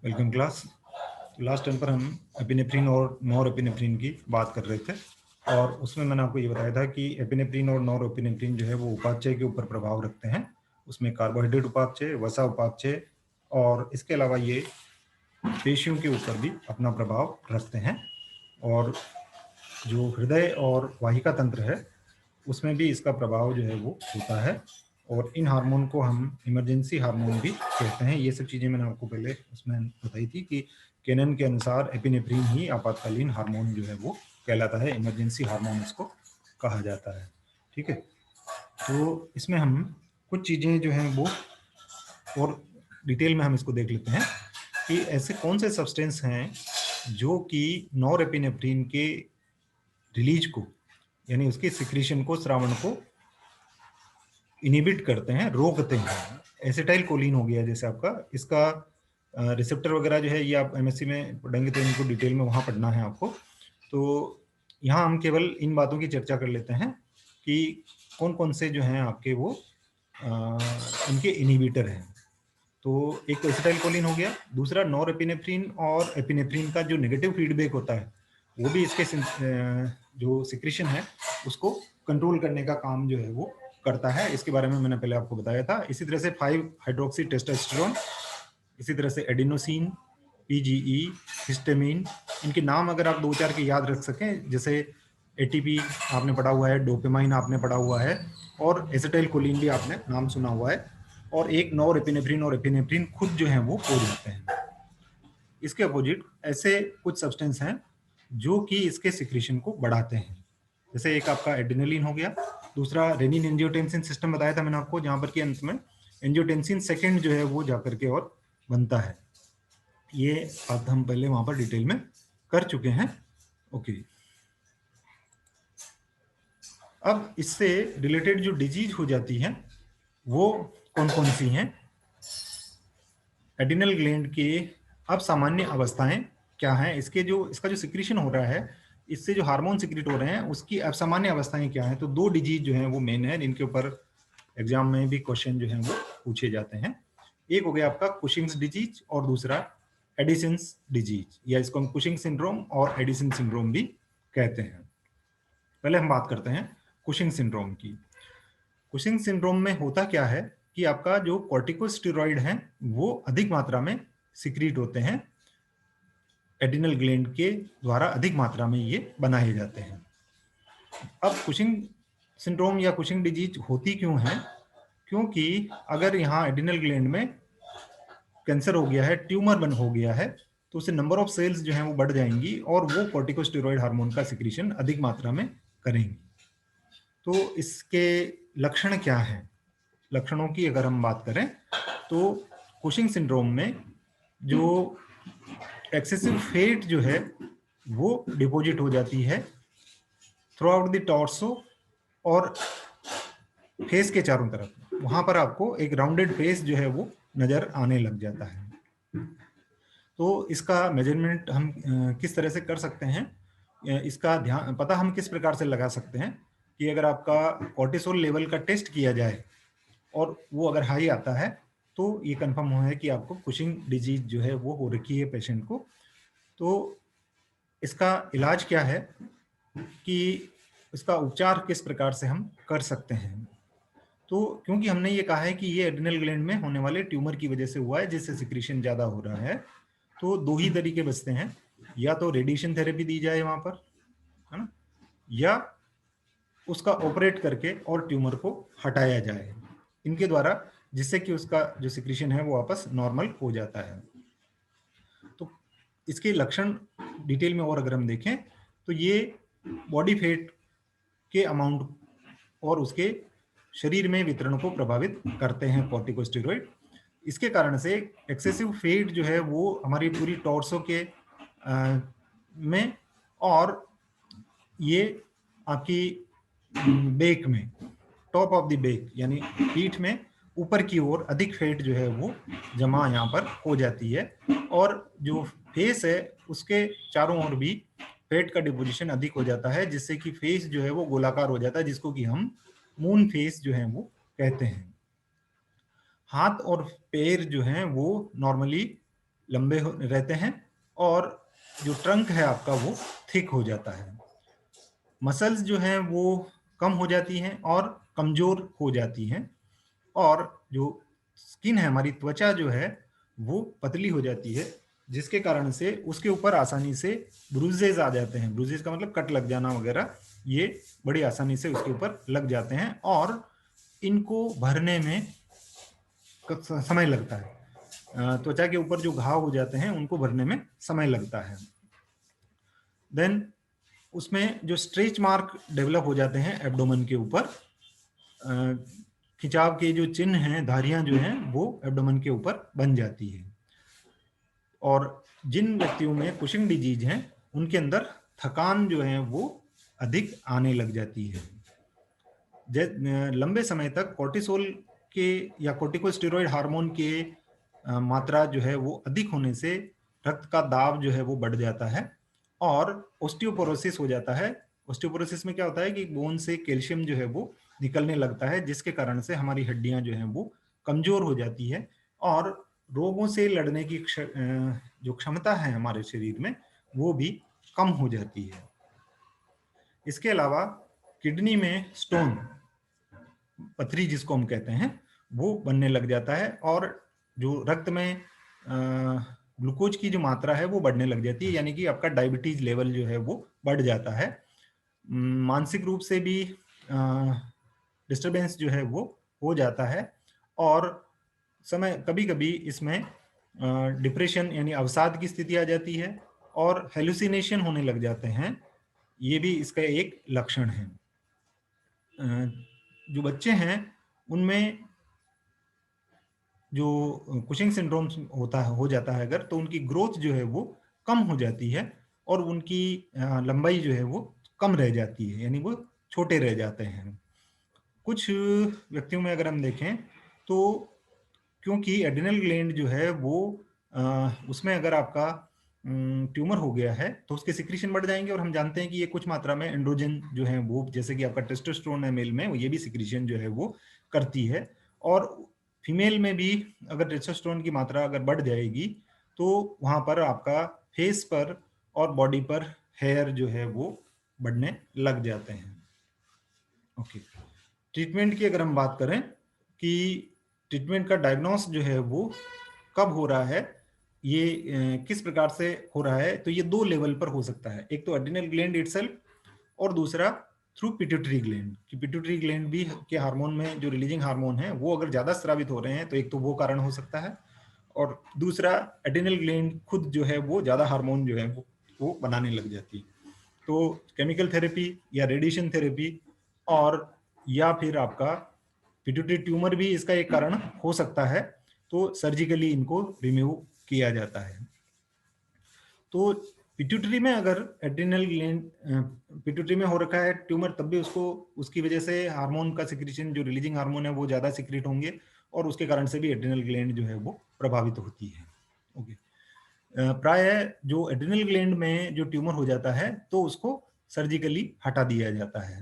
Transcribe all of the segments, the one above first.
Welcome class. Last time पर हम epinephrine और नॉरएपिनेफ्रिन की बात कर रहे थे और उसमें मैंने आपको ये बताया था कि एपिनेफ्रिन और नॉरएपिनेफ्रिन जो है वो उपापचय के ऊपर प्रभाव रखते हैं। उसमें कार्बोहाइड्रेट उपापचय, वसा उपापचय और इसके अलावा ये पेशियों के ऊपर भी अपना प्रभाव रखते हैं। और जो हृदय और वाहिका तंत्र है उसमें भी इसका प्रभाव जो है वो होता है। और इन हार्मोन को हम इमरजेंसी हार्मोन भी कहते हैं। ये सब चीज़ें मैंने आपको पहले उसमें बताई थी कि केनन के अनुसार एपिनेफ्रिन ही आपातकालीन हार्मोन जो है वो कहलाता है, इमरजेंसी हार्मोन इसको कहा जाता है। ठीक है, तो इसमें हम कुछ चीज़ें जो हैं वो और डिटेल में हम इसको देख लेते हैं कि ऐसे कौन से सब्सटेंस हैं जो कि नॉरएपिनेफ्रिन के रिलीज को, यानी उसके सिक्रीशन को, स्रावण को इनिबिट करते हैं, रोकते हैं। एसिटाइल कोलिन हो गया जैसे आपका, इसका रिसेप्टर वगैरह जो है ये आप एमएससी में पढ़ेंगे तो इनको डिटेल में वहाँ पढ़ना है आपको। तो यहाँ हम केवल इन बातों की चर्चा कर लेते हैं कि कौन कौन से जो हैं आपके वो इनके इनिबिटर हैं। तो एक तो एसिटाइल कोलिन हो गया, दूसरा नॉरएपिनेफ्रिन और एपिनेफ्रिन का जो नेगेटिव फीडबैक होता है वो भी इसके जो सिक्रीशन है उसको कंट्रोल करने का काम जो है वो करता है। इसके बारे में मैंने पहले आपको बताया था। इसी तरह से 5 हाइड्रोक्सी टेस्टोस्टेरोन, इसी तरह से एडिनोसिन, पीजीई, हिस्टामिन, इनके नाम अगर आप दो चार के याद रख सकें, जैसे एटीपी आपने पढ़ा हुआ है, डोपामाइन आपने पढ़ा हुआ है और एसिटाइल कोलिन भी आपने नाम सुना हुआ है। और एक नॉरएपिनेफ्रिन और एपिनेफ्रिन खुद जो है वो कोड होते हैं। इसके अपोजिट ऐसे कुछ सब्सटेंस हैं जो कि इसके सिक्रीशन को बढ़ाते हैं। जैसे एक आपका एड्रेनलिन हो गया, दूसरा रेनिन एंजियोटेंसिन सिस्टम बताया था मैंने आपको, जहां पर कि अंत में एंजियोटेंसिन सेकंड जो है वो जाकर के और बनता है। ये बात हम पहले वहां पर डिटेल में कर चुके हैं। ओके, अब इससे रिलेटेड जो डिजीज हो जाती हैं वो कौन कौन सी हैं। एडिनल ग्लैंड के अब सामान्य अवस्थाएं क्या हैं, इसका जो सिक्रीशन हो रहा है, इससे जो हार्मोन सिक्रीट हो रहे हैं उसकी अब सामान्य अवस्थाएं क्या हैं। तो दो डिजीज जो हैं वो मेन है, इनके ऊपर एग्जाम में भी क्वेश्चन जो हैं वो पूछे जाते हैं। एक हो गया आपका कुशिंग्स डिजीज और दूसरा एडिसन्स डिजीज, या इसको हम कुशिंग सिंड्रोम और एडिसन सिंड्रोम भी कहते हैं। पहले हम बात करते हैं कुशिंग सिंड्रोम की। कुशिंग सिंड्रोम में होता क्या है कि आपका जो कॉर्टिकोस्टेरॉइड हैं वो अधिक मात्रा में सिक्रीट होते हैं, एडिनल ग्लैंड के द्वारा अधिक मात्रा में ये बनाए जाते हैं। अब कुशिंग सिंड्रोम या कुशिंग डिजीज होती क्यों है? क्योंकि अगर यहाँ एडिनल ग्लैंड में कैंसर हो गया है, ट्यूमर बन हो गया है, तो उससे नंबर ऑफ सेल्स जो हैं वो बढ़ जाएंगी और वो कॉर्टिकोस्टेरॉइड हार्मोन का सिक्रीशन अधिक मात्रा में करेंगी। तो इसके लक्षण क्या हैं? लक्षणों की अगर हम बात करें तो कुशिंग सिंड्रोम में जो एक्सेसिव फैट जो है वो डिपॉजिट हो जाती है थ्रू आउट द टॉर्सो और फेस के चारों तरफ। वहां पर आपको एक राउंडेड फेस जो है वो नजर आने लग जाता है। तो इसका मेजरमेंट हम किस तरह से कर सकते हैं, इसका ध्यान पता हम किस प्रकार से लगा सकते हैं कि अगर आपका कॉर्टिसोल लेवल का टेस्ट किया जाए और वो अगर हाई आता है तो ये कंफर्म हुआ है कि आपको कुशिंग डिजीज जो है वो हो रखी है पेशेंट को। तो इसका इलाज क्या है कि इसका उपचार किस प्रकार से हम कर सकते हैं। तो क्योंकि हमने ये कहा है कि ये एड्रिनल ग्लैंड में होने वाले ट्यूमर की वजह से हुआ है जिससे सिक्रीशन ज्यादा हो रहा है, तो दो ही तरीके बचते हैं, या तो रेडिएशन थेरेपी दी जाए वहां पर, है ना, या उसका ऑपरेट करके और ट्यूमर को हटाया जाए इनके द्वारा, जिससे कि उसका जो सिक्रीशन है वो वापस नॉर्मल हो जाता है। तो इसके लक्षण डिटेल में और अगर हम देखें तो ये बॉडी फैट के अमाउंट और उसके शरीर में वितरण को प्रभावित करते हैं कॉर्टिकोस्टेरॉइड। इसके कारण से एक्सेसिव फैट जो है वो हमारी पूरी टॉर्सो के में और ये आपकी बेक में, टॉप ऑफ द बेक यानी पीठ में ऊपर की ओर अधिक फैट जो है वो जमा यहाँ पर हो जाती है, और जो फेस है उसके चारों ओर भी फैट का डिपोजिशन अधिक हो जाता है, जिससे कि फेस जो है वो गोलाकार हो जाता है, जिसको कि हम मून फेस जो है वो कहते हैं। हाथ और पैर जो हैं वो नॉर्मली लंबे रहते हैं और जो ट्रंक है आपका वो थिक हो जाता है। मसल्स जो हैं वो कम हो जाती हैं और कमजोर हो जाती हैं, और जो स्किन है, हमारी त्वचा जो है वो पतली हो जाती है, जिसके कारण से उसके ऊपर आसानी से ब्रूजेज आ जाते हैं। ब्रूजेज का मतलब कट लग जाना वगैरह, ये बड़ी आसानी से उसके ऊपर लग जाते हैं और इनको भरने में समय लगता है। त्वचा के ऊपर जो घाव हो जाते हैं उनको भरने में समय लगता है। देन उसमें जो स्ट्रेच मार्क डेवलप हो जाते हैं एब्डोमेन के ऊपर, खिंचाव के जो चिन्ह हैं, धारियां जो हैं वो एब्डोमेन के ऊपर बन जाती है। और जिन व्यक्तियों में कुशिंग डिजीज है उनके अंदर थकान जो है वो अधिक आने लग जाती है। लंबे समय तक कोर्टिसोल के या कोर्टिकोस्टेरॉइड हार्मोन के मात्रा जो है वो अधिक होने से रक्त का दाब जो है वो बढ़ जाता है और ऑस्टियोपोरोसिस हो जाता है। ऑस्टियोपोरोसिस में क्या होता है कि बोन से कैल्शियम जो है वो निकलने लगता है, जिसके कारण से हमारी हड्डियां जो हैं वो कमजोर हो जाती है और रोगों से लड़ने की जो क्षमता है हमारे शरीर में वो भी कम हो जाती है। इसके अलावा किडनी में स्टोन, पथरी जिसको हम कहते हैं, वो बनने लग जाता है और जो रक्त में ग्लूकोज की जो मात्रा है वो बढ़ने लग जाती है, यानी कि आपका डायबिटीज लेवल जो है वो बढ़ जाता है। मानसिक रूप से भी डिस्टरबेंस जो है वो हो जाता है और समय कभी कभी इसमें डिप्रेशन यानी अवसाद की स्थिति आ जाती है और हेलुसिनेशन होने लग जाते हैं। ये भी इसका एक लक्षण है। जो बच्चे हैं उनमें जो कुशिंग सिंड्रोम होता है, हो जाता है अगर, तो उनकी ग्रोथ जो है वो कम हो जाती है और उनकी लंबाई जो है वो कम रह जाती है, यानी वो छोटे रह जाते हैं। कुछ व्यक्तियों में अगर हम देखें तो क्योंकि एड्रिनल ग्लैंड जो है वो उसमें अगर आपका ट्यूमर हो गया है तो उसके सिक्रीशन बढ़ जाएंगे, और हम जानते हैं कि ये कुछ मात्रा में एंड्रोजन जो है वो, जैसे कि आपका टेस्टोस्टेरोन है मेल में, ये भी सिक्रीशन जो है वो करती है। और फीमेल में भी अगर टेस्टोस्टेरोन की मात्रा अगर बढ़ जाएगी तो वहां पर आपका फेस पर और बॉडी पर हेयर जो है वो बढ़ने लग जाते हैं। ओके, ट्रीटमेंट की अगर हम बात करें कि ट्रीटमेंट का डायग्नोस जो है वो कब हो रहा है, ये किस प्रकार से हो रहा है, तो ये दो लेवल पर हो सकता है। एक तो एड्रिनल ग्लैंड इटसेल्फ और दूसरा थ्रू पिट्यूटरी ग्लैंड, कि पिट्यूटरी ग्लैंड भी के हार्मोन में जो रिलीजिंग हार्मोन है वो अगर ज्यादा स्रावित हो रहे हैं तो एक तो वो कारण हो सकता है, और दूसरा एड्रिनल ग्लैंड खुद जो है वो ज्यादा हार्मोन जो है वो बनाने लग जाती है। तो केमिकल थेरेपी या रेडिएशन थेरेपी और या फिर आपका पिट्यूटरी ट्यूमर भी इसका एक कारण हो सकता है, तो सर्जिकली इनको रिमूव किया जाता है। तो पिट्यूटरी में अगर एड्रिनल ग्लैंड पिट्यूटरी में हो रखा है ट्यूमर, तब भी उसको उसकी वजह से हार्मोन का सिक्रीशन, जो रिलीजिंग हार्मोन है वो ज्यादा सिक्रीट होंगे और उसके कारण से भी एड्रिनल ग्लैंड जो है वो प्रभावित होती है। ओके, प्राय जो एड्रिनल ग्लैंड में जो ट्यूमर हो जाता है तो उसको सर्जिकली हटा दिया जाता है।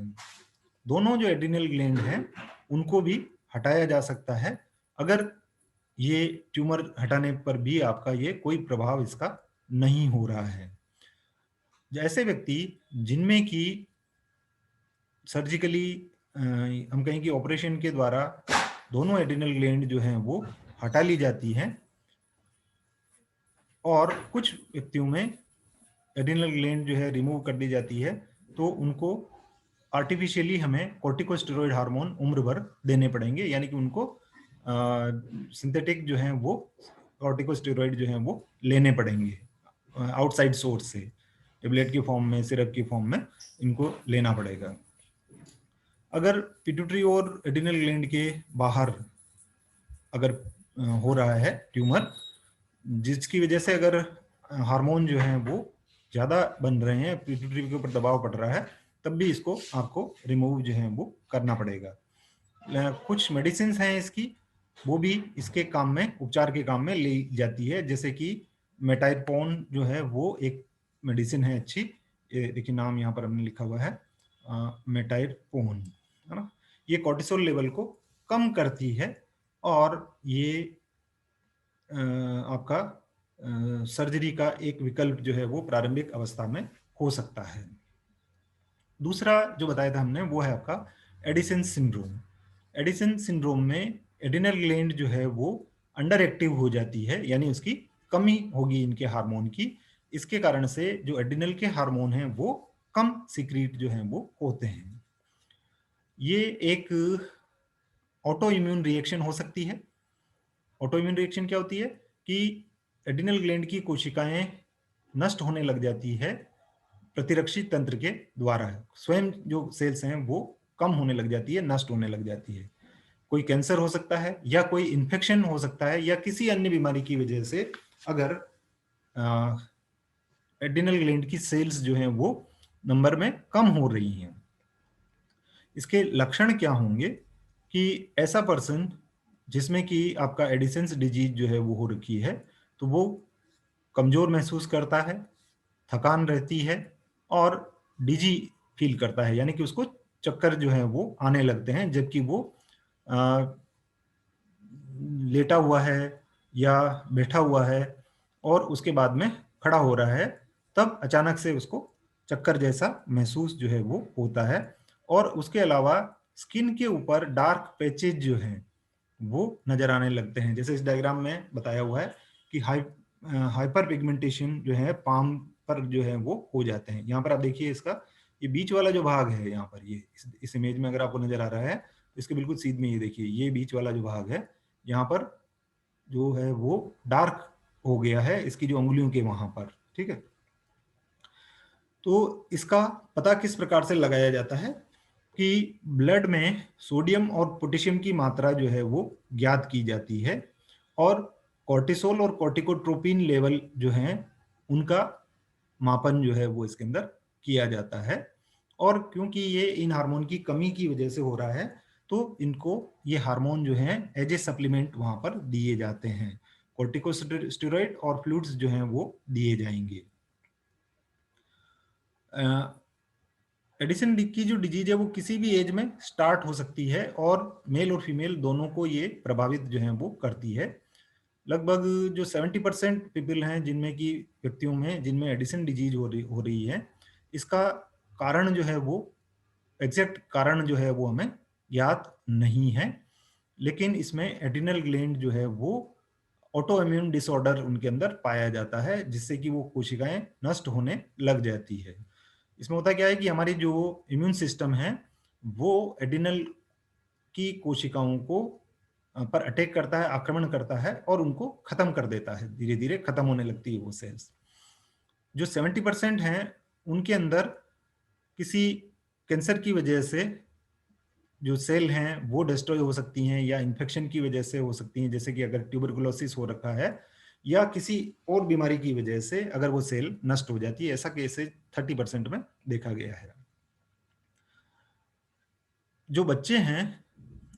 दोनों जो एड्रिनल ग्लैंड हैं उनको भी हटाया जा सकता है अगर ये ट्यूमर हटाने पर भी आपका ये कोई प्रभाव इसका नहीं हो रहा है। जैसे व्यक्ति जिनमें की सर्जिकली हम कहें कि ऑपरेशन के द्वारा दोनों एड्रिनल ग्लैंड जो हैं वो हटा ली जाती हैं, और कुछ व्यक्तियों में एड्रिनल ग्लैंड जो है रिमूव कर दी जाती है, तो उनको आर्टिफिशियली हमें कॉर्टिकोस्टेरॉइड हार्मोन उम्र भर देने पड़ेंगे, यानी कि उनको सिंथेटिक जो है वो कॉर्टिकोस्टेरॉइड जो है वो लेने पड़ेंगे आउटसाइड सोर्स से, टेबलेट की फॉर्म में, सिरप की फॉर्म में इनको लेना पड़ेगा। अगर पिट्यूटरी और एड्रिनल ग्लैंड के बाहर अगर हो रहा है ट्यूमर, जिसकी वजह से अगर हार्मोन जो है वो ज़्यादा बन रहे हैं, पिट्यूटरी के ऊपर दबाव पड़ रहा है, तब भी इसको आपको रिमूव जो है वो करना पड़ेगा। कुछ मेडिसिन हैं इसकी, वो भी इसके काम में, उपचार के काम में ली जाती है, जैसे कि मेटाइरपोन जो है वो एक मेडिसिन है अच्छी, ये देखिए नाम यहाँ पर हमने लिखा हुआ है, मेटाइरपोन, है ना। ये कोर्टिसोल लेवल को कम करती है और ये आपका सर्जरी का एक विकल्प जो है वो प्रारंभिक अवस्था में हो सकता है। दूसरा जो बताया था हमने वो है आपका एडिसन सिंड्रोम। एडिसन सिंड्रोम में एडिनल ग्लैंड जो है वो अंडर एक्टिव हो जाती है, यानी उसकी कमी होगी इनके हार्मोन की। इसके कारण से जो एडिनल के हार्मोन हैं वो कम सीक्रेट जो हैं वो होते हैं। ये एक ऑटो इम्यून रिएक्शन हो सकती है। ऑटो इम्यून रिएक्शन क्या होती है कि एडिनल ग्लैंड की कोशिकाएं नष्ट होने लग जाती है प्रतिरक्षी तंत्र के द्वारा। स्वयं जो सेल्स हैं वो कम होने लग जाती है, नष्ट होने लग जाती है। कोई कैंसर हो सकता है या कोई इन्फेक्शन हो सकता है या किसी अन्य बीमारी की वजह से अगर एडिनल ग्लैंड की सेल्स जो हैं वो नंबर में कम हो रही हैं। इसके लक्षण क्या होंगे कि ऐसा पर्सन जिसमें कि आपका एडिसन्स डिजीज जो है वो हो रखी है, तो वो कमजोर महसूस करता है, थकान रहती है और डिजी फील करता है, यानी कि उसको चक्कर जो है वो आने लगते हैं जबकि वो लेटा हुआ है या बैठा हुआ है और उसके बाद में खड़ा हो रहा है, तब अचानक से उसको चक्कर जैसा महसूस जो है वो होता है। और उसके अलावा स्किन के ऊपर डार्क पैचेज जो हैं वो नजर आने लगते हैं। जैसे इस डायग्राम में बताया हुआ है कि हाइपर पिगमेंटेशन जो है पाम पर जो है वो हो जाते हैं। यहाँ पर आप देखिए इसका ये बीच वाला जो भाग है, यहाँ पर ये इस इमेज में अगर आपको नजर आ रहा है तो इसके बिल्कुल सीध में ये देखिए ये बीच वाला जो भाग है यहाँ पर जो है वो डार्क हो गया है इसकी जो उंगलियों के वहां पर। ठीक है, तो इसका पता किस प्रकार से लगाया जाता है कि ब्लड में सोडियम और पोटेशियम की मात्रा जो है वो ज्ञात की जाती है और कॉर्टिसोल और कॉर्टिकोट्रोपिन लेवल जो है उनका मापन जो है वो इसके अंदर किया जाता है। और क्योंकि ये इन हार्मोन की कमी की वजह से हो रहा है तो इनको ये हार्मोन जो है एज ए सप्लीमेंट वहां पर दिए जाते हैं। कॉर्टिकोस्टेरॉइड और फ्लूइड्स जो हैं वो दिए जाएंगे। एडिसन की जो डिजीज है वो किसी भी एज में स्टार्ट हो सकती है और मेल और फीमेल दोनों को ये प्रभावित जो है वो करती है। लगभग जो 70% पीपल हैं जिनमें की व्यक्तियों में जिनमें एडिसन डिजीज हो रही है, इसका कारण जो है वो एग्जैक्ट कारण जो है वो हमें ज्ञात नहीं है, लेकिन इसमें एडिनल ग्लैंड जो है वो ऑटो इम्यून डिसऑर्डर उनके अंदर पाया जाता है जिससे कि वो कोशिकाएं नष्ट होने लग जाती है। इसमें होता क्या है कि हमारी जो इम्यून सिस्टम है वो एडिनल की कोशिकाओं को पर अटैक करता है, आक्रमण करता है और उनको खत्म कर देता है, धीरे धीरे खत्म होने लगती है वो सेल्स। जो 70% हैं उनके अंदर किसी कैंसर की वजह से जो सेल हैं वो डिस्ट्रॉय हो सकती हैं या इन्फेक्शन की वजह से हो सकती हैं, जैसे कि अगर ट्यूबरकुलोसिस हो रखा है या किसी और बीमारी की वजह से अगर वो सेल नष्ट हो जाती है। ऐसा केसेस 30% में देखा गया है। जो बच्चे हैं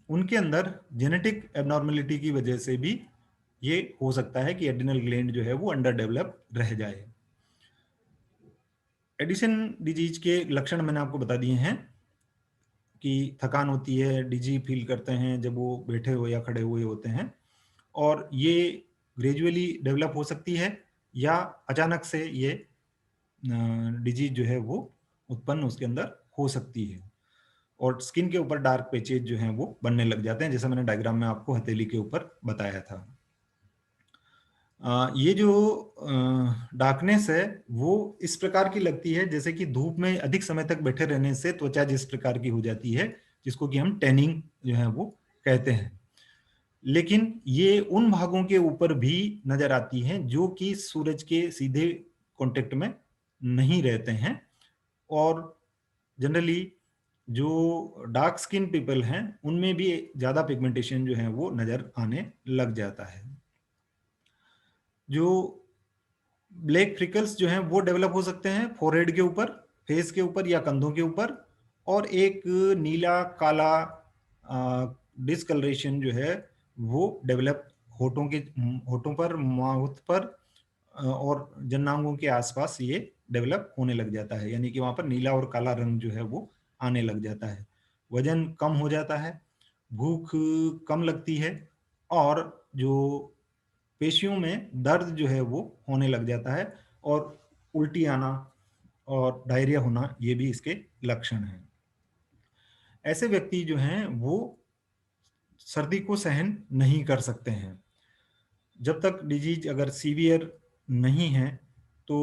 उनके अंदर जेनेटिक एबनॉर्मेलिटी की वजह से भी ये हो सकता है कि एडिनल ग्लैंड जो है वो अंडर डेवलप रह जाए। एडिशन डिजीज के लक्षण मैंने आपको बता दिए हैं कि थकान होती है, डिजी फील करते हैं जब वो बैठे हुए या खड़े हुए होते हैं और ये ग्रेजुअली डेवलप हो सकती है या अचानक से ये डिजीज जो है वो उत्पन्न उसके अंदर हो सकती है और स्किन के ऊपर डार्क पैचेज जो हैं वो बनने लग जाते हैं, जैसा मैंने डायग्राम में आपको हथेली के ऊपर बताया था। ये जो डार्कनेस है वो इस प्रकार की लगती है जैसे कि धूप में अधिक समय तक बैठे रहने से त्वचा जिस प्रकार की हो जाती है, जिसको कि हम टैनिंग जो है वो कहते हैं। लेकिन ये उन भागों के ऊपर भी नजर आती हैं जो कि सूरज के सीधे कांटेक्ट में नहीं रहते हैं और जनरली जो डार्क स्किन पीपल हैं उनमें भी ज्यादा पिगमेंटेशन जो है वो नजर आने लग जाता है। जो ब्लैक फ्रिकल्स जो हैं वो डेवलप हो सकते हैं फोरहेड के ऊपर, फेस के ऊपर या कंधों के ऊपर और एक नीला काला डिसकलरेशन जो है वो डेवलप होठों पर, माउथ पर और जन्नांगों के आसपास ये डेवलप होने लग जाता है, यानी कि वहां पर नीला और काला रंग जो है वो आने लग जाता है। वजन कम हो जाता है, भूख कम लगती है और जो पेशियों में दर्द जो है वो होने लग जाता है, और उल्टी आना और डायरिया होना, ये भी इसके लक्षण हैं। ऐसे व्यक्ति जो हैं वो सर्दी को सहन नहीं कर सकते हैं। जब तक डिजीज अगर सीवियर नहीं है तो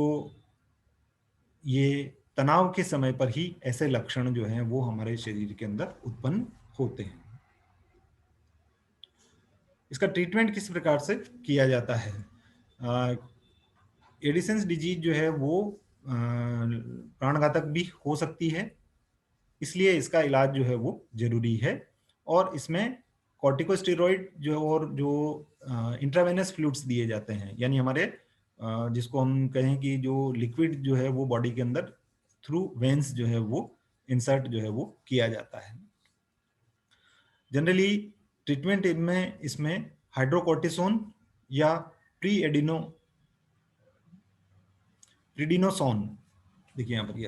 ये तनाव के समय पर ही ऐसे लक्षण जो हैं वो हमारे शरीर के अंदर उत्पन्न होते हैं। इसका ट्रीटमेंट किस प्रकार से किया जाता है? एडिसन्स डिजीज जो है वो प्राणघातक भी हो सकती है, इसलिए इसका इलाज जो है वो जरूरी है। और इसमें कॉर्टिकोस्टेरॉइड जो और जो इंट्रावेनस फ्लूइड्स दिए जाते हैं, यानी हमारे जिसको हम कहें कि जो लिक्विड जो है वो बॉडी के अंदर थ्रू वेन्स जो है वो इंसर्ट जो है वो किया जाता है। जनरली ट्रीटमेंट इनमें इसमें हाइड्रोकोर्टिसोन या प्रीडिनोसोन, देखिए यहाँ पर ये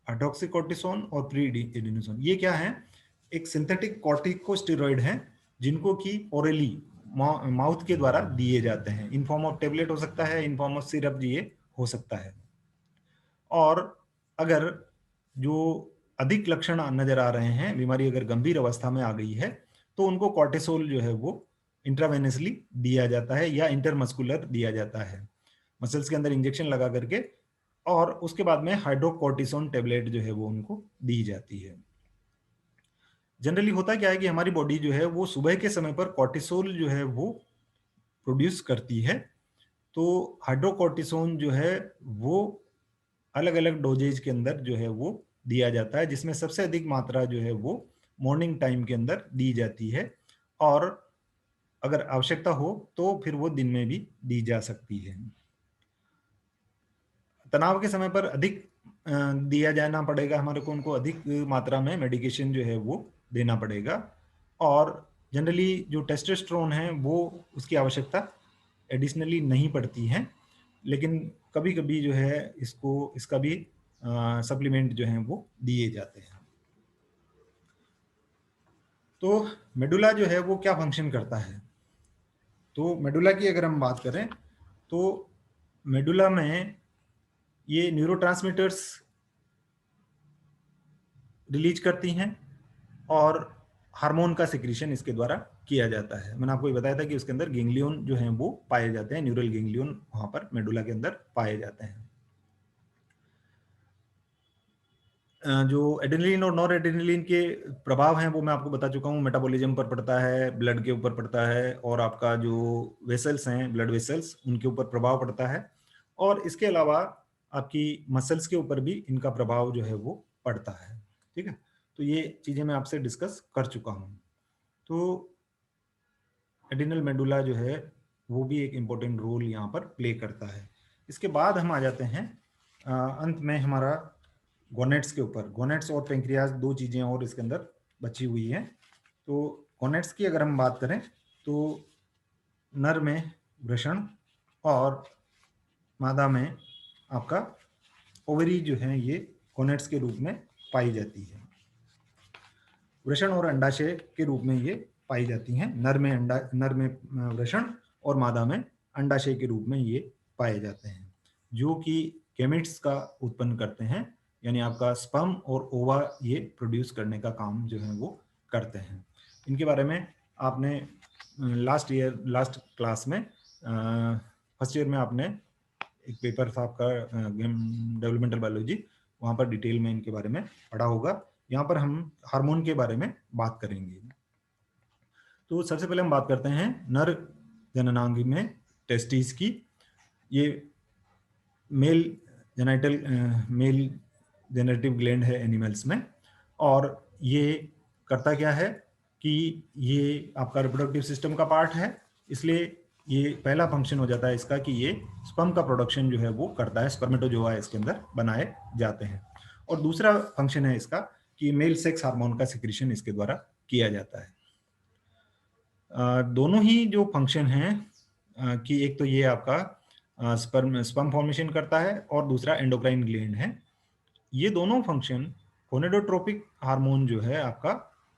हाइड्रोक्सीकोर्टिसोन और प्रीडिनोसोन, ये क्या है? एक सिंथेटिक कॉर्टिकोस्टेरॉइड है जिनको कि ओरली माउथ के द्वारा दिए जाते हैं। इन फॉर्म ऑफ टेबलेट हो सकता है, इन फॉर्म ऑफ सिरप ये हो सकता है। और अगर जो अधिक लक्षण नजर आ रहे हैं, बीमारी अगर गंभीर अवस्था में आ गई है, तो उनको कॉर्टिसोल जो है वो इंट्रावेनसली दिया जाता है या इंटरमस्कुलर दिया जाता है, मसल्स के अंदर इंजेक्शन लगा करके, और उसके बाद में हाइड्रोकोर्टिसोन टेबलेट जो है वो उनको दी जाती है। जनरली होता क्या है कि हमारी बॉडी जो है वो सुबह के समय पर कॉर्टिसोल जो है वो प्रोड्यूस करती है। तो हाइड्रोकोर्टिसोन जो है वो अलग अलग डोजेज के अंदर जो है वो दिया जाता है, जिसमें सबसे अधिक मात्रा जो है वो मॉर्निंग टाइम के अंदर दी जाती है, और अगर आवश्यकता हो तो फिर वो दिन में भी दी जा सकती है। तनाव के समय पर अधिक दिया जाना पड़ेगा हमारे को, उनको अधिक मात्रा में मेडिकेशन जो है वो देना पड़ेगा। और जनरली जो टेस्टोस्टेरोन है वो उसकी आवश्यकता एडिशनली नहीं पड़ती है, लेकिन कभी कभी जो है इसका भी सप्लीमेंट जो है वो दिए जाते हैं। तो मेडुला जो है वो क्या फंक्शन करता है? तो मेडुला की अगर हम बात करें तो मेडुला में ये न्यूरोट्रांसमीटर्स रिलीज करती हैं और हार्मोन का सिक्रीशन इसके द्वारा किया जाता है। मैंने आपको ये बताया था कि उसके अंदर गेंग्लियन जो हैं वो पाए जाते हैं, न्यूरल गेंग्लियन वहां पर मेडुला के अंदर पाए जाते हैं। जो एड्रेनलिन और नॉर एड्रेनलिन के प्रभाव हैं वो मैं आपको बता चुका हूँ। मेटाबॉलिज्म पर पड़ता है, ब्लड के ऊपर पड़ता है, और आपका जो वेसल्स हैं, ब्लड वेसल्स, उनके ऊपर प्रभाव पड़ता है। और इसके अलावा आपकी मसल्स के ऊपर भी इनका प्रभाव जो है वो पड़ता है। ठीक है, तो ये चीजें मैं आपसे डिस्कस कर चुका हूँ। तो एड्रेनल मेडुला जो है वो भी एक इम्पोर्टेंट रोल यहाँ पर प्ले करता है। इसके बाद हम आ जाते हैं अंत में हमारा गोनेट्स के ऊपर। गोनेट्स और पेंक्रियाज दो चीजें और इसके अंदर बची हुई हैं। तो गोनेट्स की अगर हम बात करें तो नर में वृषण और मादा में आपका ओवरी जो है ये गोनेट्स के रूप में पाई जाती है। वृषण और अंडाशय के रूप में ये पाई जाती हैं। नर में वृषण और मादा में अंडाशय के रूप में ये पाए जाते हैं, जो कि गैमेट्स का उत्पन्न करते हैं, यानी आपका स्पर्म और ओवा ये प्रोड्यूस करने का काम जो है वो करते हैं। इनके बारे में आपने लास्ट क्लास में फर्स्ट ईयर में आपने एक पेपर था आपका डेवलपमेंटल बायोलॉजी, वहाँ पर डिटेल में इनके बारे में पढ़ा होगा। यहाँ पर हम हार्मोन के बारे में बात करेंगे। तो सबसे पहले हम बात करते हैं नर जननांग में टेस्टिस की। ये मेल जेनेरेटिव ग्लैंड है एनिमल्स में, और ये करता क्या है कि ये आपका रिप्रोडक्टिव सिस्टम का पार्ट है। इसलिए ये पहला फंक्शन हो जाता है इसका कि ये स्पर्म का प्रोडक्शन जो है वो करता है, स्पर्मेटोजोआ इसके अंदर बनाए जाते हैं। और दूसरा फंक्शन है इसका कि मेल सेक्स हार्मोन का सिक्रीशन इसके द्वारा किया जाता है। दोनों ही जो फंक्शन हैं कि एक तो ये आपका स्पर्म फॉर्मेशन करता है और दूसरा एंडोक्राइन ग्लैंड है। ये दोनों फंक्शन गोनेडोट्रोपिक हार्मोन जो है आपका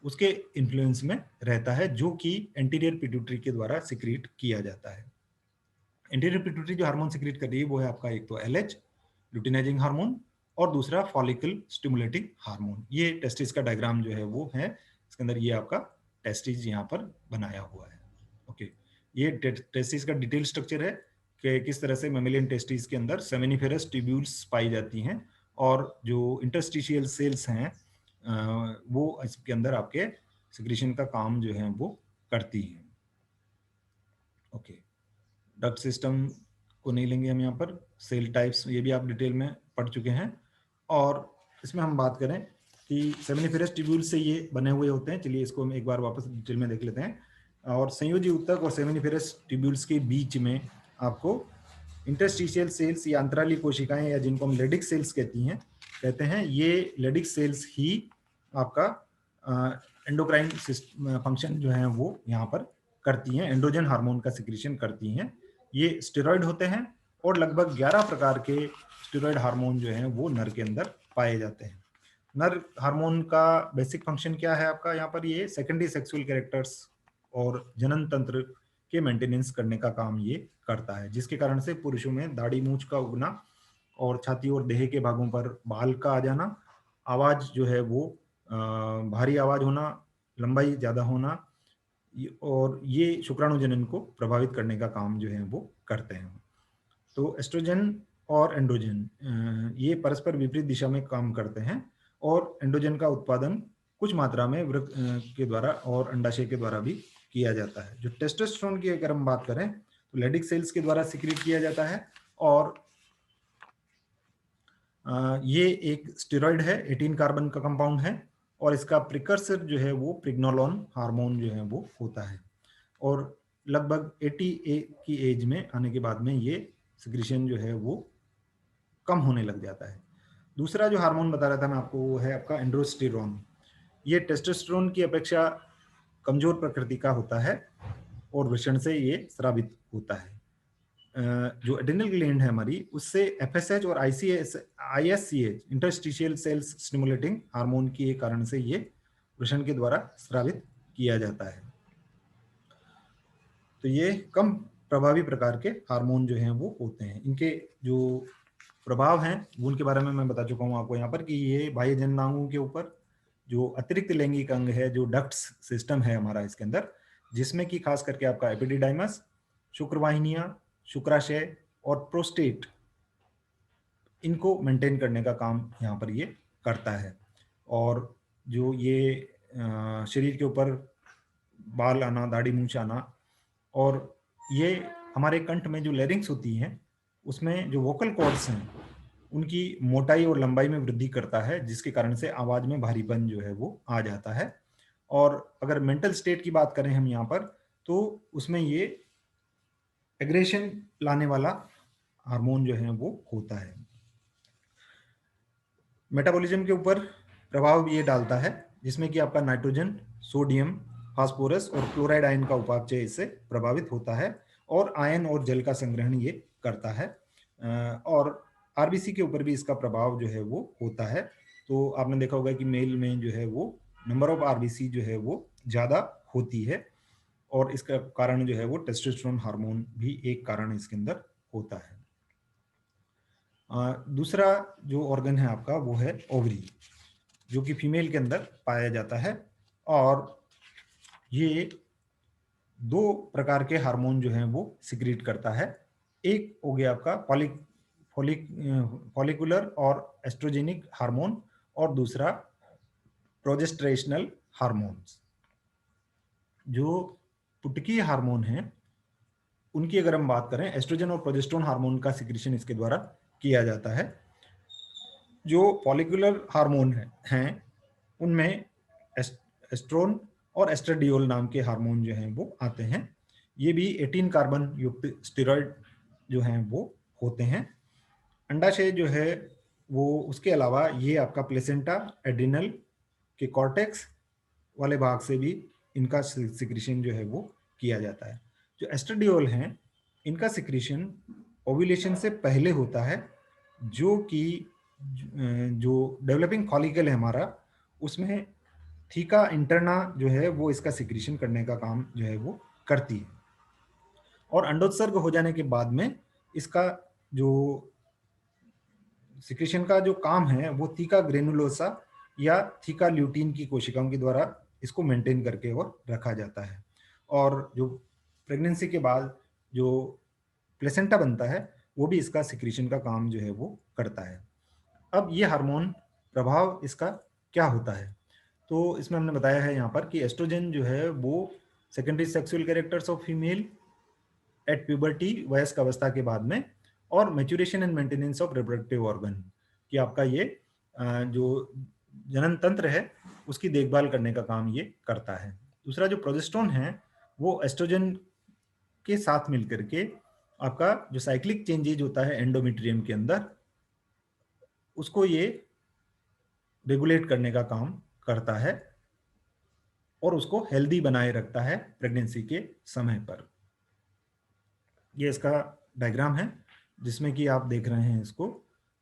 उसके इन्फ्लुएंस में रहता है, जो कि एंटीरियर पिट्यूटरी के द्वारा सिक्रीट किया जाता है। एंटीरियर पिट्यूटरी जो हार्मोन सिक्रीट कर रही है वो है आपका एक तो एलएच ल्यूटिनाइजिंग हार्मोन और दूसरा फॉलिकल स्टिमुलेटिंग हार्मोन। ये टेस्टिस का डायग्राम जो है वो है, इसके अंदर ये आपका टेस्टिस यहाँ पर बनाया हुआ है। ओके, ये टेस्टिस का डिटेल स्ट्रक्चर है कि किस तरह से मेमेलियन टेस्टिस के अंदर सेमिनिफेरस ट्यूब्यूल्स पाई जाती हैं और जो इंटरस्टिशियल सेल्स हैं वो इसके अंदर आपके सिक्रीशन का काम जो है वो करती हैं। ओके, डक्ट सिस्टम को नहीं लेंगे हम यहाँ पर, सेल टाइप्स ये भी आप डिटेल में पढ़ चुके हैं। और इसमें हम बात करें कि सेमिनिफेरस ट्यूब्यूल से ये बने हुए होते हैं, चलिए इसको हम एक बार वापस डिटेल में देख लेते हैं। और संयोजी ऊतक और सेमिनिफेरस ट्यूब्यूल्स के बीच में आपको इंटरस्टिशियल सेल्स या अंतराली कोशिकाएं या जिनको हम लेडिक सेल्स कहते हैं, ये लेडिक सेल्स ही आपका एंडोक्राइन फंक्शन जो है वो यहाँ पर करती हैं, एंड्रोजन हार्मोन का सिक्रीशन करती हैं। ये स्टेरॉइड होते हैं और लगभग 11 प्रकार के स्टेरॉइड हार्मोन जो हैं वो नर के अंदर पाए जाते हैं। नर हार्मोन का बेसिक फंक्शन क्या है आपका यहाँ पर, ये सेकेंडरी सेक्सुअल कैरेक्टर्स और जनन तंत्र के मेंटेनेंस करने का काम ये करता है, जिसके कारण से पुरुषों में दाढ़ी मूंछ का उगना और छाती और देह के भागों पर बाल का आ जाना, आवाज जो है वो भारी आवाज होना, लंबाई ज्यादा होना, और ये शुक्राणु जनन को प्रभावित करने का काम जो है वो करते हैं। तो एस्ट्रोजन और एंड्रोजन ये परस्पर विपरीत दिशा में काम करते हैं और एंड्रोजन का उत्पादन कुछ मात्रा में वृक्क के द्वारा और अंडाशय के द्वारा भी किया जाता है। जो टेस्टोस्टेरोन की अगर हम बात करें तो लेडिक सेल्स के द्वारा सिक्रीट किया जाता है और ये एक स्टेरॉइड है, 18 कार्बन का कंपाउंड है और इसका प्रिकर्सर जो है वो प्रिग्नोलोन हार्मोन जो है वो होता है और लगभग 80 की एज में आने के बाद में ये सिक्रीशन जो है वो कम होने लग जाता है। दूसरा जो हार्मोन बता रहा था मैं आपको वो है आपका एंड्रोस्टेरोन। ये टेस्टोस्टेरोन की अपेक्षा कमजोर प्रकृति का होता है और वृषण से ये स्रावित होता है। जो एड्रिनल ग्लैंड है हमारी, उससे एफएसएच और आईएससीएच इंटरस्टिशियल सेल्स स्टिमुलेटिंग हार्मोन के कारण से ये वृषण के द्वारा स्रावित किया जाता है। तो ये कम प्रभावी प्रकार के हार्मोन जो हैं वो होते हैं। इनके जो प्रभाव हैं वो उनके बारे में मैं बता चुका हूँ आपको यहाँ पर कि ये बाह्य जननांगों के ऊपर जो अतिरिक्त लैंगिक अंग है, जो डक्ट्स सिस्टम है हमारा इसके अंदर, जिसमें कि खास करके आपका एपिडिडाइमस, शुक्रवाहिनियां, शुक्राशय और प्रोस्टेट, इनको मेंटेन करने का काम यहाँ पर ये करता है। और जो ये शरीर के ऊपर बाल आना, दाढ़ी मूंछ आना, और ये हमारे कंठ में जो लेरिंग्स होती हैं उसमें जो वोकल कॉर्ड्स हैं उनकी मोटाई और लंबाई में वृद्धि करता है, जिसके कारण से आवाज में भारीपन जो है वो आ जाता है। और अगर मेंटल स्टेट की बात करें हम यहाँ पर, तो उसमें ये एग्रेशन लाने वाला हार्मोन जो है वो होता है। मेटाबॉलिज्म के ऊपर प्रभाव ये डालता है, जिसमें कि आपका नाइट्रोजन, सोडियम, फास्फोरस और क्लोराइड आयन का उपापचय इससे प्रभावित होता है और आयन और जल का संग्रहण ये करता है। और आरबीसी के ऊपर भी इसका प्रभाव जो है वो होता है। तो आपने देखा होगा कि मेल में जो है वो नंबर ऑफ आरबीसी जो है वो ज्यादा होती है और इसका कारण जो है वो टेस्टोस्टेरोन हार्मोन भी एक कारण इसके अंदर होता है। दूसरा जो ऑर्गन है आपका वो है ओवरी, जो कि फीमेल के अंदर पाया जाता है और ये दो प्रकार के हार्मोन जो हैं वो सिक्रीट करता है। एक हो गया आपका फॉलिकुलर और एस्ट्रोजेनिक हार्मोन और दूसरा प्रोजेस्टेशनल हार्मोन्स। जो पुटकी हार्मोन है उनकी अगर हम बात करें, एस्ट्रोजन और प्रोजेस्टेरोन हार्मोन का सिक्रीशन इसके द्वारा किया जाता है। जो फॉलिकुलर हार्मोन हैं उनमें एस्ट्रोन और एस्ट्राडियोल नाम के हार्मोन जो हैं वो आते हैं। ये भी 18 कार्बन युक्त स्टेरॉइड जो हैं वो होते हैं। अंडाशय जो है वो, उसके अलावा ये आपका प्लेसेंटा, एड्रिनल के कॉर्टेक्स वाले भाग से भी इनका सिक्रीशन जो है वो किया जाता है। जो एस्ट्राडियोल हैं इनका सिक्रीशन ओव्यूलेशन से पहले होता है, जो कि जो डेवलपिंग फॉलिकल है हमारा, उसमें थीका इंटरना जो है वो इसका सिक्रीशन करने का काम जो है वो करती है। और अंडोत्सर्ग हो जाने के बाद में इसका जो सिक्रीशन का जो काम है वो थीका ग्रेनुलोसा या थीका ल्यूटीन की कोशिकाओं के द्वारा इसको मेंटेन करके और रखा जाता है। और जो प्रेगनेंसी के बाद जो प्लेसेंटा बनता है वो भी इसका सिक्रीशन का काम जो है वो करता है। अब ये हार्मोन प्रभाव इसका क्या होता है, तो इसमें हमने बताया है यहाँ पर कि एस्ट्रोजन जो है वो secondary sexual characters of female at puberty, वयस्क अवस्था के बाद में, और maturation and maintenance of reproductive organ, कि आपका ये जो जनन तंत्र है उसकी देखभाल करने का काम ये करता है। दूसरा जो प्रोजेस्टेरोन है वो एस्ट्रोजन के साथ मिलकर के आपका जो साइक्लिक चेंजेज होता है एंडोमेट्रियम के अंदर उसको ये रेगुलेट करने का काम करता है और उसको हेल्दी बनाए रखता है प्रेगनेंसी के समय पर। ये इसका डायग्राम है जिसमें कि आप देख रहे हैं इसको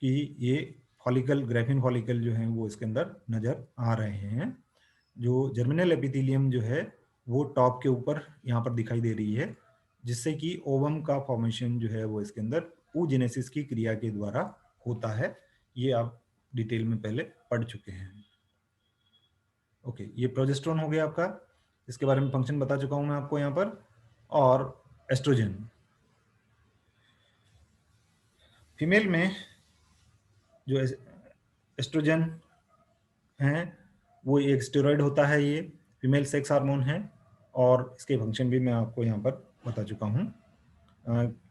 कि ये फॉलिकल, ग्रेफिन फॉलिकल जो है वो इसके अंदर नजर आ रहे हैं। जो जर्मिनल एपिथेलियम जो है वो टॉप के ऊपर यहाँ पर दिखाई दे रही है, जिससे कि ओवम का फॉर्मेशन जो है वो इसके अंदर oogenesis की क्रिया के द्वारा होता है। ये आप डिटेल में पहले पढ़ चुके हैं। ओके, ये प्रोजेस्टेरोन हो गया आपका, इसके बारे में फंक्शन बता चुका हूं मैं आपको यहाँ पर। और एस्ट्रोजन, फीमेल में जो एस्ट्रोजन है वो एक स्टेरॉइड होता है, ये फीमेल सेक्स हार्मोन है, और इसके फंक्शन भी मैं आपको यहाँ पर बता चुका हूँ।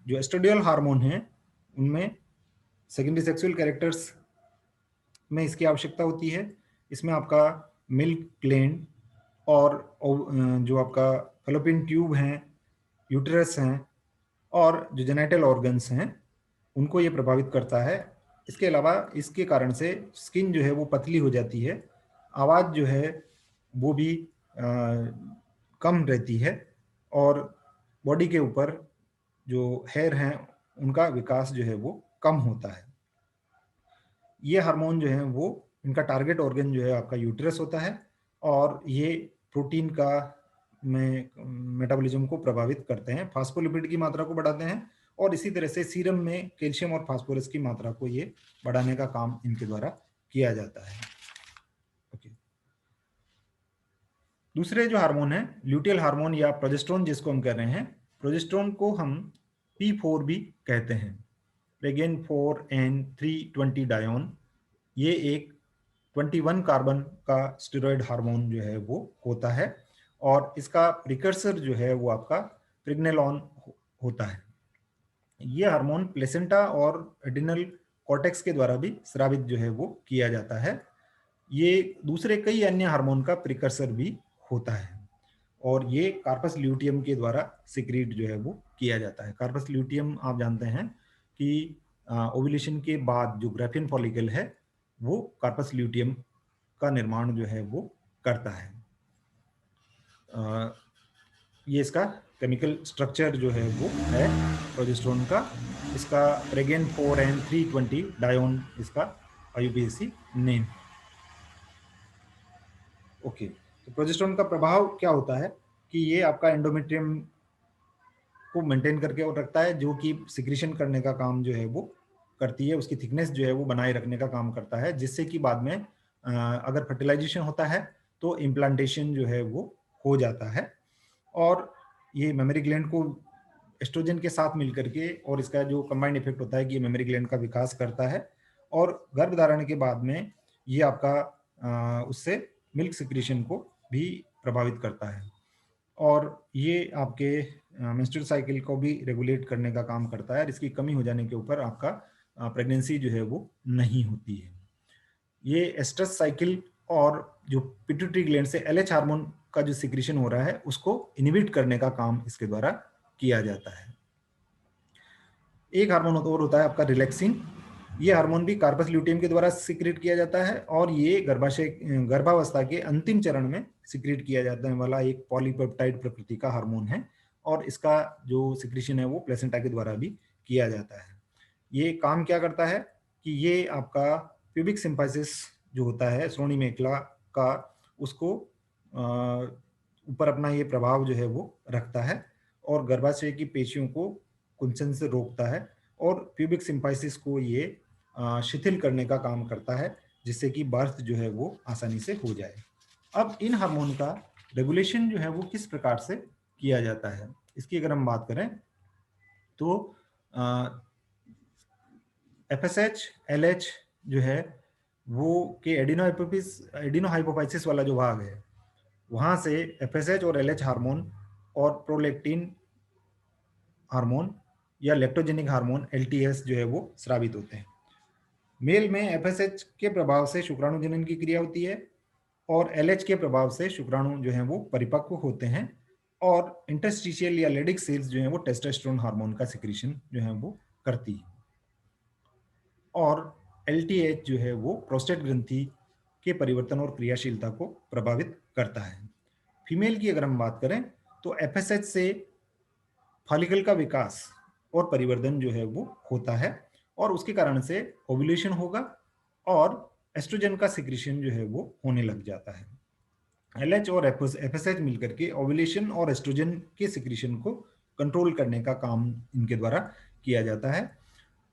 जो एस्ट्रोडियल हार्मोन है उनमें सेकेंडरी सेक्सुअल कैरेक्टर्स में इसकी आवश्यकता होती है। इसमें आपका मिल्क ग्लैंड और जो आपका फैलोपियन ट्यूब हैं, यूटेरस हैं, और जो जेनिटल ऑर्गन्स हैं उनको ये प्रभावित करता है। इसके अलावा इसके कारण से स्किन जो है वो पतली हो जाती है, आवाज़ जो है वो भी कम रहती है, और बॉडी के ऊपर जो हेयर हैं उनका विकास जो है वो कम होता है। ये हार्मोन जो है वो, इनका टारगेट ऑर्गन जो है आपका यूटेरस होता है, और ये प्रोटीन का में मेटाबॉलिज्म को प्रभावित करते हैं, फास्फोलिपिड की मात्रा को बढ़ाते हैं, और इसी तरह से सीरम में कैल्शियम और फास्फोरस की मात्रा को ये बढ़ाने का काम इनके द्वारा किया जाता है। ओके, दूसरे जो हार्मोन है ल्यूटियल हार्मोन या प्रोजेस्टेरोन जिसको हम कह रहे हैं, प्रोजेस्टेरोन को हम P4 भी कहते हैं, प्रेगेन 4N320 डायोन। ये एक 21 कार्बन का स्टेरॉयड हार्मोन जो है वो होता है, और इसका प्रिकर्सर जो है वो आपका प्रेग्नेलॉन होता है। ये हार्मोन प्लेसेंटा और एडिनल कॉर्टेक्स के द्वारा भी स्रावित जो है वो किया जाता है। ये दूसरे कई अन्य हार्मोन का प्रिकर्सर भी होता है, और ये कार्पस ल्यूटियम के द्वारा सिक्रीट जो है वो किया जाता है। कार्पस ल्यूटियम आप जानते हैं कि ओव्यूलेशन के बाद जो ग्राफियन फॉलिकल है वो कार्पस ल्यूटियम का निर्माण जो है वो करता है। ये इसका केमिकल स्ट्रक्चर जो है वो है प्रोजेस्टेरोन का। इसका प्रेगेन 4N320 डायोन इसका IUPAC नेम। ओके, तो प्रोजेस्टेरोन का प्रभाव क्या होता है कि ये आपका एंडोमेट्रियम को मेंटेन करके और रखता है, जो कि सिक्रीशन करने का काम जो है वो करती है, उसकी थिकनेस जो है वो बनाए रखने का काम करता है, जिससे कि बाद में अगर फर्टिलाइजेशन होता है तो इम्प्लांटेशन जो है वो हो जाता है। और ये मेमोरी ग्लैंड को एस्ट्रोजन के साथ मिलकर के, और इसका जो कंबाइंड इफेक्ट होता है कि ये मेमोरी ग्लैंड का विकास करता है, और गर्भधारण के बाद में ये आपका उससे मिल्क सिक्रीशन को भी प्रभावित करता है, और ये आपके मेंस्ट्रुअल साइकिल को भी रेगुलेट करने का काम करता है, और इसकी कमी हो जाने के ऊपर आपका प्रेगनेंसी जो है वो नहीं होती है। ये एस्ट्रस साइकिल और जो पिट्यूटरी ग्लैंड से LH हार्मोन का जो सिक्रीशन हो रहा है उसको इनहिबिट करने का काम इसके द्वारा किया जाता है। एक हार्मोन और होता है आपका रिलैक्सिन। ये हार्मोन भी कार्पस ल्यूटियम के द्वारा सिक्रेट किया जाता है, और ये गर्भावस्था के अंतिम चरण में सिक्रेट किया जाता है वाला एक पॉलीपेप्टाइड प्रकृति का हार्मोन है, और इसका जो सिक्रीशन है वो प्लेसेंटा के द्वारा भी किया जाता है। ये काम क्या करता है कि ये आपका प्यूबिक सिम्फाइसिस जो होता है श्रोणि मेखला का, उसको ऊपर अपना ये प्रभाव जो है वो रखता है और गर्भाशय की पेशियों को कुंचन से रोकता है और प्यूबिक सिम्पाइसिस को ये शिथिल करने का काम करता है, जिससे कि बर्थ जो है वो आसानी से हो जाए। अब इन हार्मोन का रेगुलेशन जो है वो किस प्रकार से किया जाता है, इसकी अगर हम बात करें तो एफएसएच, एलएच जो है वो के एडिनो हाइपोफाइसिस वाला जो भाग है, वहां से एफएसएच और एलएच हार्मोन और प्रोलेक्टिन हार्मोन या लेक्टोजेनिक हार्मोन एलटीएस जो है वो स्रावित होते हैं। मेल में एफएसएच के प्रभाव से शुक्राणु जनन की क्रिया होती है और एलएच के प्रभाव से शुक्राणु जो है वो परिपक्व होते हैं और इंटरस्टिशियल या लेडिक सेल्स जो है वो टेस्टोस्टेरोन हार्मोन का सिक्रीशन जो है वो करती है। और एलटीएच जो है वो प्रोस्टेट ग्रंथि के परिवर्तन और क्रियाशीलता को प्रभावित करता है। फीमेल की अगर हम बात करें तो एफएसएच से फॉलिकल का विकास और परिवर्धन जो है वो होता है और उसके कारण से ओव्यूलेशन होगा और एस्ट्रोजन का सिक्रीशन जो है वो होने लग जाता है। एलएच और एफएसएच मिलकर के ओव्यूलेशन और एस्ट्रोजन के सिक्रीशन को कंट्रोल करने का काम इनके द्वारा किया जाता है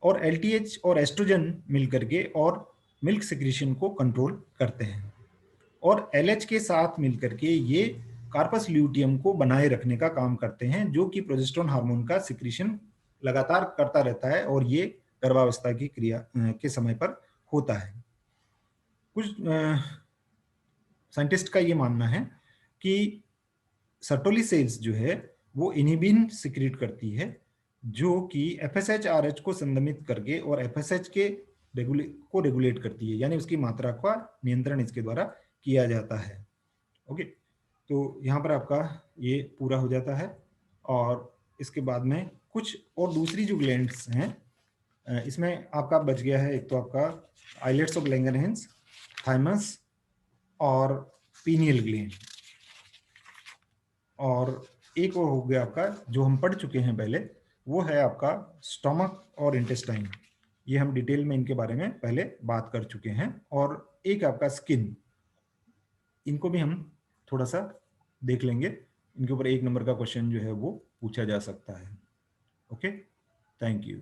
और एलटीएच और एस्ट्रोजन मिलकर के और मिल्क सिक्रीशन को कंट्रोल करते हैं और एलएच के साथ मिलकर के ये कार्पस ल्यूटियम को बनाए रखने का काम करते हैं, जो कि प्रोजेस्टेरोन हार्मोन का सिक्रीशन लगातार करता रहता है और ये गर्भावस्था की क्रिया के समय पर होता है। कुछ साइंटिस्ट का ये मानना है कि सर्टोली सेल्स जो है वो इनहिबिन सिक्रीट करती है, जो कि एफएसएच आरएच को संदमित करके और एफएसएच के को रेगुलेट करती है, यानी उसकी मात्रा का नियंत्रण इसके द्वारा किया जाता है। ओके, तो यहाँ पर आपका ये पूरा हो जाता है और इसके बाद में कुछ और दूसरी जो ग्लैंड्स हैं इसमें आपका बच गया है, एक तो आपका आइलेट्स ऑफ लैंगरहैंस, थाइमस और पीनियल ग्लैंड, और एक और हो गया आपका जो हम पढ़ चुके हैं पहले, वो है आपका स्टमक और इंटेस्टाइन। ये हम डिटेल में इनके बारे में पहले बात कर चुके हैं। और एक आपका स्किन, इनको भी हम थोड़ा सा देख लेंगे, इनके ऊपर 1 नंबर का क्वेश्चन जो है वो पूछा जा सकता है। Okay, thank you.